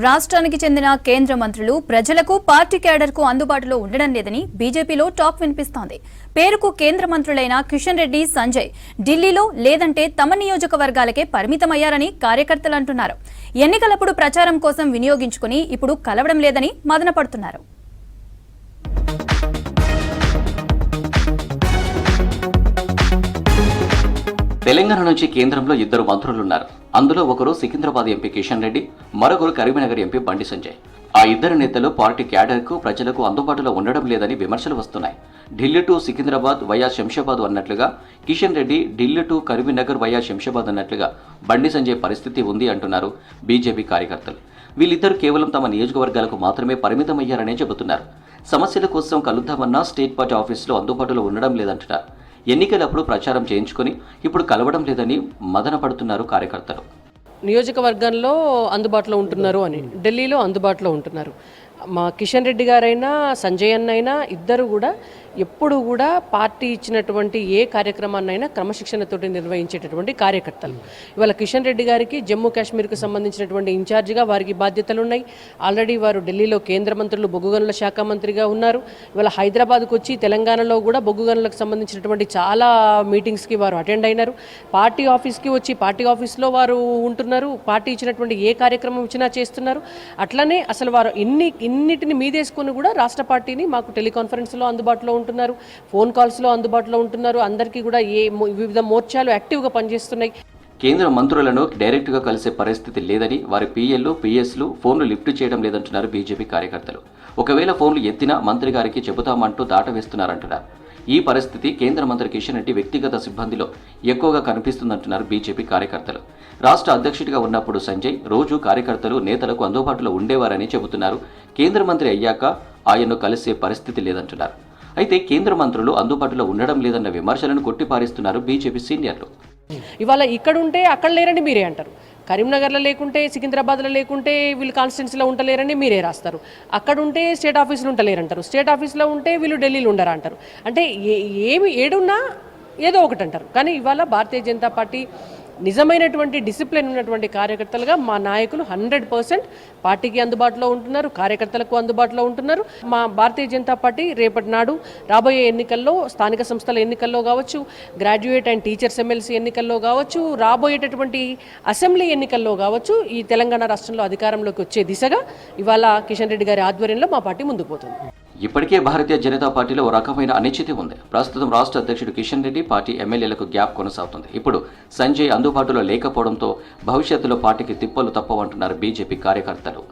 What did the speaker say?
రాష్ట్రానికి చెందిన కేంద్ర మంత్రులు ప్రజలకు పార్టీ క్యాడర్కు అందుబాటులో ఉండడం లేదని బీజేపీలో టాక్ వినిపిస్తోంది. పేరుకు కేంద్ర మంత్రులైన కిషన్ రెడ్డి, సంజయ్ ఢిల్లీలో లేదంటే తమ నియోజకవర్గాలకే పరిమితమయ్యారని కార్యకర్తలు అంటున్నారు. ఎన్నికలప్పుడు ప్రచారం కోసం వినియోగించుకుని ఇప్పుడు కలవడం లేదని మదనపడుతున్నారు. తెలంగాణ నుంచి కేంద్రంలో ఇద్దరు మంత్రులున్నారు. అందులో ఒకరు సికింద్రాబాద్ ఎంపీ కిషన్ రెడ్డి, మరొకరు కరీంనగర్ ఎంపీ బండి సంజయ్. ఆ ఇద్దరు నేతలు పార్టీ క్యాడర్కు ప్రజలకు అందుబాటులో ఉండడం లేదని విమర్శలు వస్తున్నాయి. ఢిల్లీ టు సికింద్రాబాద్ వయా శంషాబాద్ అన్నట్లుగా కిషన్ రెడ్డి, ఢిల్లీ టు కరీంనగర్ వయా శంషాబాద్ అన్నట్లుగా బండి సంజయ్ పరిస్థితి ఉంది అంటున్నారు బీజేపీ కార్యకర్తలు. వీళ్ళిద్దరూ కేవలం తమ నియోజకవర్గాలకు మాత్రమే పరిమితమయ్యారనే చెబుతున్నారు. సమస్యల కోసం కలుద్దామన్నా స్టేట్ పార్టీ ఆఫీసులో అందుబాటులో ఉండడం లేదంటున్నారు. ఎన్నికలప్పుడు ప్రచారం చేయించుకుని ఇప్పుడు కలవడం లేదని మదన పడుతున్నారు కార్యకర్తలు. నియోజకవర్గంలో అందుబాటులో ఉంటున్నారు అని, ఢిల్లీలో అందుబాటులో ఉంటున్నారు. మా కిషన్ రెడ్డి గారైనా సంజయ్ అన్నైనా ఇద్దరు కూడా ఎప్పుడు కూడా పార్టీ ఇచ్చినటువంటి ఏ కార్యక్రమాన్నైనా క్రమశిక్షణతోటి నిర్వహించేటటువంటి కార్యకర్తలు. ఇవాళ కిషన్ రెడ్డి గారికి జమ్మూ కాశ్మీర్కు సంబంధించినటువంటి ఇన్ఛార్జిగా వారికి బాధ్యతలు ఉన్నాయి. ఆల్రెడీ వారు ఢిల్లీలో కేంద్ర మంత్రులు బొగ్గు గనుల శాఖ మంత్రిగా ఉన్నారు. ఇవాళ హైదరాబాద్కు వచ్చి తెలంగాణలో కూడా బొగ్గు గనులకు సంబంధించినటువంటి చాలా మీటింగ్స్కి వారు అటెండ్ అయినారు. పార్టీ ఆఫీస్కి వచ్చి పార్టీ ఆఫీస్లో వారు ఉంటున్నారు. పార్టీ ఇచ్చినటువంటి ఏ కార్యక్రమం ఇచ్చినా చేస్తున్నారు. అట్లనే అసలు వారు ఇన్నిటిని మీదేసుకుని కూడా రాష్ట్ర పార్టీని మాకు టెలికాన్ఫరెన్స్లో అందుబాటులో ఉంటున్నారు, ఫోన్ కాల్స్లో అందుబాటులో ఉంటున్నారు. అందరికీ కూడా వివిధ మోర్చాలు యాక్టివ్గా పనిచేస్తున్నాయి. కేంద్ర మంత్రులను డైరెక్ట్గా కలిసే పరిస్థితి లేదని, వారి పీఎల్లు, పీఎస్లు ఫోన్లు లిఫ్ట్ చేయడం లేదంటున్నారు బీజేపీ కార్యకర్తలు. ఒకవేళ ఫోన్లు ఎత్తినా మంత్రి గారికి చెబుతామంటూ దాటవేస్తున్నారంటున్నారు. ఈ పరిస్థితి కేంద్ర మంత్రి కిషన్ రెడ్డి వ్యక్తిగత సిబ్బందిలో ఎక్కువగా కనిపిస్తుందంటున్నారు బీజేపీ కార్యకర్తలు. రాష్ట్ర అధ్యక్షుడిగా ఉన్నప్పుడు సంజయ్ రోజు కార్యకర్తలు, నేతలకు అందుబాటులో ఉండేవారని చెబుతున్నారు. కేంద్ర మంత్రి అయ్యాక ఆయన్ను కలిసే పరిస్థితి లేదంటున్నారు. అయితే కేంద్ర మంత్రులు అందుబాటులో ఉండడం లేదన్న విమర్శలను కొట్టిపారేస్తున్నారు బీజేపీ సీనియర్లు. ఇవాళ ఇక్కడ ఉంటే అక్కడ లేరని మీరే అంటారు, కరీంనగర్లో లేకుంటే సికింద్రాబాద్లో లేకుంటే వీళ్ళు కాన్స్టిట్యున్సీలో ఉండలేరని మీరే రాస్తారు. అక్కడ ఉంటే స్టేట్ ఆఫీసులు ఉండలేరంటారు, స్టేట్ ఆఫీస్లో ఉంటే వీళ్ళు ఢిల్లీలో ఉండరా అంటారు. అంటే ఏడున్నా ఏదో ఒకటి అంటారు. కానీ ఇవాళ భారతీయ జనతా పార్టీ నిజమైనటువంటి డిసిప్లిన్ ఉన్నటువంటి కార్యకర్తలుగా మా నాయకులు 100% పార్టీకి అందుబాటులో ఉంటున్నారు, కార్యకర్తలకు అందుబాటులో ఉంటున్నారు. మా భారతీయ జనతా పార్టీ రేపటి నాడు రాబోయే ఎన్నికల్లో, స్థానిక సంస్థల ఎన్నికల్లో కావచ్చు, గ్రాడ్యుయేట్ అండ్ టీచర్స్ ఎమ్మెల్సీ ఎన్నికల్లో కావచ్చు, రాబోయేటటువంటి అసెంబ్లీ ఎన్నికల్లో కావచ్చు, ఈ తెలంగాణ రాష్ట్రంలో అధికారంలోకి వచ్చే దిశగా ఇవాళ కిషన్ రెడ్డి గారి ఆధ్వర్యంలో మా పార్టీ ముందుకు పోతుంది. ఇప్పటికే భారతీయ జనతా పార్టీలో ఓ రకమైన అనిశ్చితి ఉంది. ప్రస్తుతం రాష్ట్ర అధ్యక్షుడు కిషన్ రెడ్డి, పార్టీ ఎమ్మెల్యేలకు గ్యాప్ కొనసాగుతుంది. ఇప్పుడు సంజయ్ అందుబాటులో లేకపోవడంతో భవిష్యత్తులో పార్టీకి తిప్పలు తప్పవంటున్నారు బీజేపీ కార్యకర్తలు.